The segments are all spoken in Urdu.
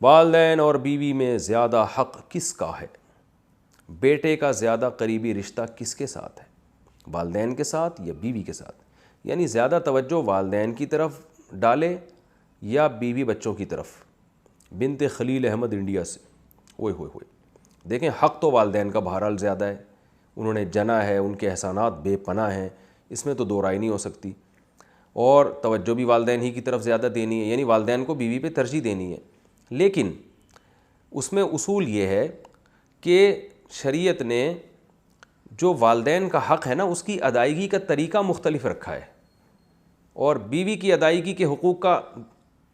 والدین اور بیوی میں زیادہ حق کس کا ہے؟ بیٹے کا زیادہ قریبی رشتہ کس کے ساتھ ہے؟ والدین کے ساتھ یا بیوی کے ساتھ؟ یعنی زیادہ توجہ والدین کی طرف ڈالے یا بیوی بچوں کی طرف؟ بنت خلیل احمد انڈیا سے، اوئے ہوئے ہوئے، دیکھیں حق تو والدین کا بہرحال زیادہ ہے، انہوں نے جنا ہے، ان کے احسانات بے پناہ ہیں، اس میں تو دو رائے نہیں ہو سکتی، اور توجہ بھی والدین ہی کی طرف زیادہ دینی ہے، یعنی والدین کو بیوی پہ ترجیح دینی ہے۔ لیکن اس میں اصول یہ ہے کہ شریعت نے جو والدین کا حق ہے نا، اس کی ادائیگی کا طریقہ مختلف رکھا ہے، اور بیوی کی ادائیگی کے حقوق کا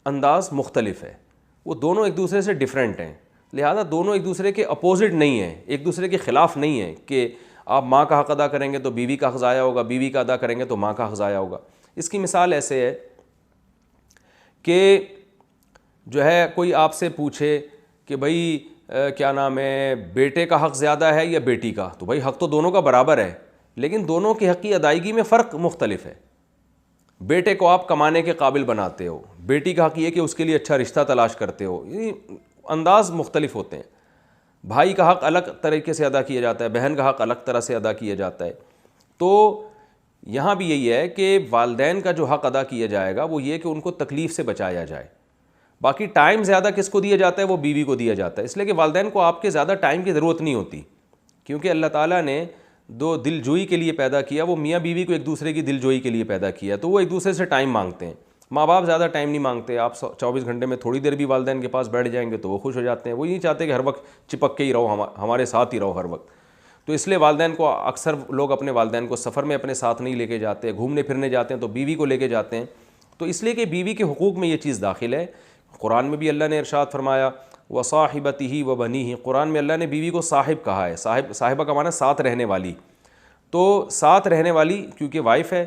انداز مختلف ہے، وہ دونوں ایک دوسرے سے ڈیفرنٹ ہیں، لہذا دونوں ایک دوسرے کے اپوزٹ نہیں ہیں، ایک دوسرے کے خلاف نہیں ہیں کہ آپ ماں کا حق ادا کریں گے تو بیوی کا حق ضائع ہوگا، بیوی کا ادا کریں گے تو ماں کا حق ضائع ہوگا۔ اس کی مثال ایسے ہے کہ جو ہے کوئی آپ سے پوچھے کہ بھائی کیا نام ہے، بیٹے کا حق زیادہ ہے یا بیٹی کا؟ تو بھائی حق تو دونوں کا برابر ہے، لیکن دونوں کی حق کی ادائیگی میں فرق مختلف ہے۔ بیٹے کو آپ کمانے کے قابل بناتے ہو، بیٹی کا حق یہ کہ اس کے لیے اچھا رشتہ تلاش کرتے ہو، یہ انداز مختلف ہوتے ہیں۔ بھائی کا حق الگ طریقے سے ادا کیا جاتا ہے، بہن کا حق الگ طرح سے ادا کیا جاتا ہے۔ تو یہاں بھی یہی ہے کہ والدین کا جو حق ادا کیا جائے گا وہ یہ کہ ان کو تکلیف سے بچایا جائے، باقی ٹائم زیادہ کس کو دیا جاتا ہے؟ وہ بیوی کو دیا جاتا ہے، اس لیے کہ والدین کو آپ کے زیادہ ٹائم کی ضرورت نہیں ہوتی، کیونکہ اللہ تعالیٰ نے دو دل جوئی کے لیے پیدا کیا، وہ میاں بیوی کو ایک دوسرے کی دل جوئی کے لیے پیدا کیا، تو وہ ایک دوسرے سے ٹائم مانگتے ہیں۔ ماں باپ زیادہ ٹائم نہیں مانگتے، آپ 24 گھنٹے میں تھوڑی دیر بھی والدین کے پاس بیٹھ جائیں گے تو وہ خوش ہو جاتے ہیں، وہ نہیں چاہتے کہ ہر وقت چپک کے ہی رہو، ہمارے ساتھ ہی رہو ہر وقت۔ تو اس لیے والدین کو اکثر لوگ اپنے والدین کو سفر میں اپنے ساتھ نہیں لے کے جاتے، گھومنے پھرنے جاتے ہیں تو بیوی کو لے کے جاتے ہیں، تو اس لیے کہ بیوی کے حقوق میں یہ چیز داخل ہے۔ قرآن میں بھی اللہ نے ارشاد فرمایا وصاحبتہ وبنیہ، قرآن میں اللہ نے بیوی کو صاحب کہا ہے، صاحبہ کا معنی ساتھ رہنے والی، تو ساتھ رہنے والی کیونکہ وائف ہے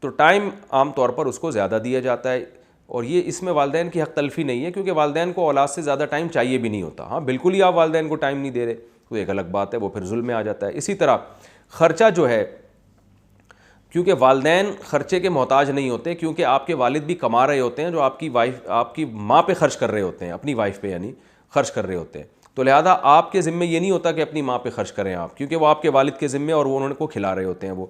تو ٹائم عام طور پر اس کو زیادہ دیا جاتا ہے، اور یہ اس میں والدین کی حق تلفی نہیں ہے، کیونکہ والدین کو اولاد سے زیادہ ٹائم چاہیے بھی نہیں ہوتا۔ ہاں بالکل ہی آپ والدین کو ٹائم نہیں دے رہے تو ایک الگ بات ہے، وہ پھر ظلم میں آ جاتا ہے۔ اسی طرح خرچہ جو ہے، کیونکہ والدین خرچے کے محتاج نہیں ہوتے، کیونکہ آپ کے والد بھی کما رہے ہوتے ہیں جو آپ کی ماں پہ خرچ کر رہے ہوتے ہیں، اپنی وائف پہ یعنی خرچ کر رہے ہوتے ہیں، تو لہذا آپ کے ذمے یہ نہیں ہوتا کہ اپنی ماں پہ خرچ کریں آپ، کیونکہ وہ آپ کے والد کے ذمے اور وہ انہوں کو کھلا رہے ہوتے ہیں، وہ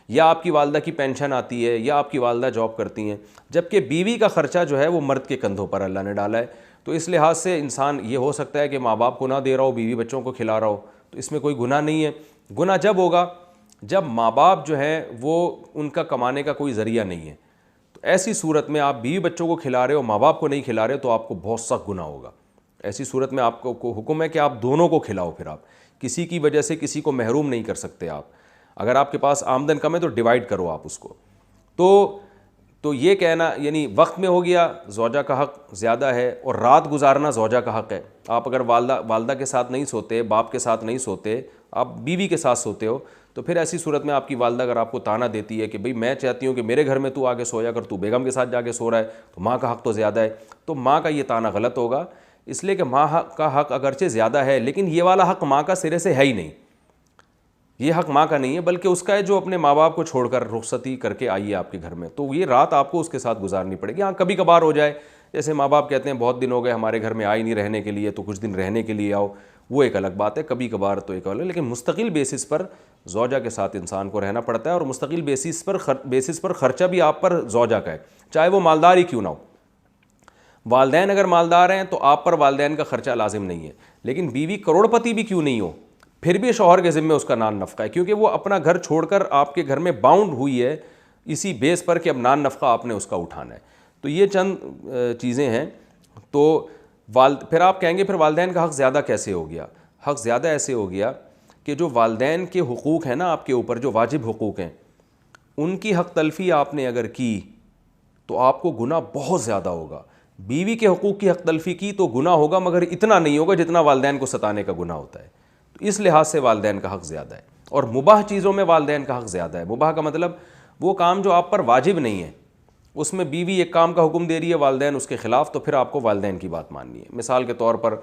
یا آپ کی والدہ کی پینشن آتی ہے یا آپ کی والدہ جاب کرتی ہیں، جبکہ بیوی کا خرچہ جو ہے وہ مرد کے کندھوں پر اللہ نے ڈالا ہے۔ تو اس لحاظ سے انسان یہ ہو سکتا ہے کہ ماں باپ کو نہ دے رہا ہو، بیوی بچوں کو کھلا رہا ہو، تو اس میں کوئی گناہ نہیں ہے۔ گناہ جب ہوگا جب ماں باپ جو ہیں وہ ان کا کمانے کا کوئی ذریعہ نہیں ہے، تو ایسی صورت میں آپ بیوی بچوں کو کھلا رہے ہو، ماں باپ کو نہیں کھلا رہے، تو آپ کو بہت سخت گناہ ہوگا۔ ایسی صورت میں آپ کو حکم ہے کہ آپ دونوں کو کھلاؤ، پھر آپ کسی کی وجہ سے کسی کو محروم نہیں کر سکتے آپ۔ اگر آپ کے پاس آمدن کم ہے تو ڈیوائڈ کرو آپ اس کو۔ تو یہ کہنا یعنی وقت میں ہو گیا زوجہ کا حق زیادہ ہے، اور رات گزارنا زوجہ کا حق ہے۔ آپ اگر والدہ کے ساتھ نہیں سوتے، باپ کے ساتھ نہیں سوتے، آپ بیوی کے ساتھ سوتے ہو، تو پھر ایسی صورت میں آپ کی والدہ اگر آپ کو تانا دیتی ہے کہ بھئی میں چاہتی ہوں کہ میرے گھر میں تو آ کے سویا کر، تو بیگم کے ساتھ جا کے سو رہا ہے، تو ماں کا حق تو زیادہ ہے، تو ماں کا یہ تانا غلط ہوگا، اس لیے کہ ماں کا حق اگرچہ زیادہ ہے لیکن یہ والا حق ماں کا سرے سے ہے ہی نہیں، یہ حق ماں کا نہیں ہے بلکہ اس کا ہے جو اپنے ماں باپ کو چھوڑ کر رخصتی کر کے آئی ہے آپ کے گھر میں، تو یہ رات آپ کو اس کے ساتھ گزارنی پڑے گی۔ ہاں کبھی کبھار ہو جائے، جیسے ماں باپ کہتے ہیں بہت دن ہو گئے ہمارے گھر میں آئی نہیں رہنے کے لیے، تو کچھ دن رہنے کے لیے آؤ، وہ ایک الگ بات ہے، کبھی کبھار تو ایک الگ، لیکن مستقل بیسس پر زوجہ کے ساتھ انسان کو رہنا پڑتا ہے، اور مستقل بیسس پر خرچہ بھی آپ پر زوجہ کا ہے، چاہے وہ مالدار ہی کیوں نہ ہو۔ والدین اگر مالدار ہیں تو آپ پر والدین کا خرچہ لازم نہیں ہے، لیکن بیوی کروڑ پتی بھی کیوں نہیں ہو، پھر بھی شوہر کے ذمے اس کا نان نفقہ ہے، کیونکہ وہ اپنا گھر چھوڑ کر آپ کے گھر میں باؤنڈ ہوئی ہے اسی بیس پر کہ اب نان نفقہ آپ نے اس کا اٹھانا ہے۔ تو یہ چند چیزیں ہیں۔ تو پھر آپ کہیں گے پھر والدین کا حق زیادہ کیسے ہو گیا؟ حق زیادہ ایسے ہو گیا کہ جو والدین کے حقوق ہیں نا آپ کے اوپر، جو واجب حقوق ہیں، ان کی حق تلفی آپ نے اگر کی تو آپ کو گناہ بہت زیادہ ہوگا۔ بیوی کے حقوق کی حق تلفی کی تو گناہ ہوگا، مگر اتنا نہیں ہوگا جتنا والدین کو ستانے کا گناہ ہوتا ہے، تو اس لحاظ سے والدین کا حق زیادہ ہے۔ اور مباح چیزوں میں والدین کا حق زیادہ ہے۔ مباح کا مطلب وہ کام جو آپ پر واجب نہیں ہے، اس میں بیوی ایک کام کا حکم دے رہی ہے، والدین اس کے خلاف، تو پھر آپ کو والدین کی بات ماننی ہے۔ مثال کے طور پر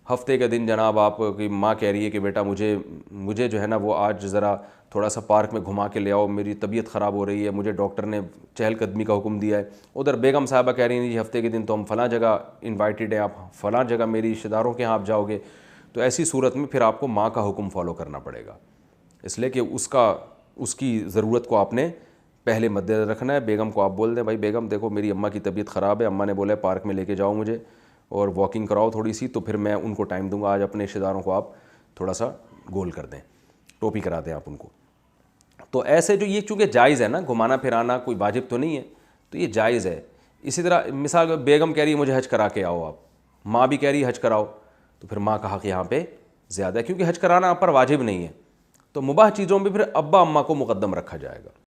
ہفتے کے دن جناب آپ کی ماں کہہ رہی ہے کہ بیٹا مجھے جو ہے نا وہ آج ذرا تھوڑا سا پارک میں گھما کے لے آؤ، میری طبیعت خراب ہو رہی ہے، مجھے ڈاکٹر نے چہل قدمی کا حکم دیا ہے. ادھر بیگم صاحبہ کہہ رہی ہیں جی ہفتے کے دن تو ہم فلاں جگہ انوائٹیڈ ہیں، آپ فلاں جگہ میری رشتہ داروں کے یہاں آپ جاؤ گے. تو ایسی صورت میں پھر آپ کو ماں کا حکم فالو کرنا پڑے گا، اس لیے کہ اس کی ضرورت کو آپ نے پہلے مد نظر رکھنا ہے. بیگم کو آپ بول دیں بھائی بیگم دیکھو میری اماں کی طبیعت خراب ہے، اماں نے بولا ہے پارک میں لے کے جاؤ مجھے اور واکنگ کراؤ تھوڑی سی، تو پھر میں ان کو ٹائم دوں گا. آج اپنے رشتہ داروں کو آپ تھوڑا سا گول کر دیں، ٹوپی کرا دیں آپ ان کو. تو ایسے جو یہ چونکہ جائز ہے نا، گھمانا پھرانا کوئی واجب تو نہیں ہے، تو یہ جائز ہے. اسی طرح مثال بیگم کہہ رہی ہے مجھے حج کرا کے آؤ، آپ ماں بھی کہہ رہی ہے حج کراؤ، تو پھر ماں کا حق یہاں پہ زیادہ ہے، کیونکہ حج کرانا آپ پر واجب نہیں ہے. تو مباح چیزوں میں پھر ابا اماں کو مقدم رکھا جائے گا.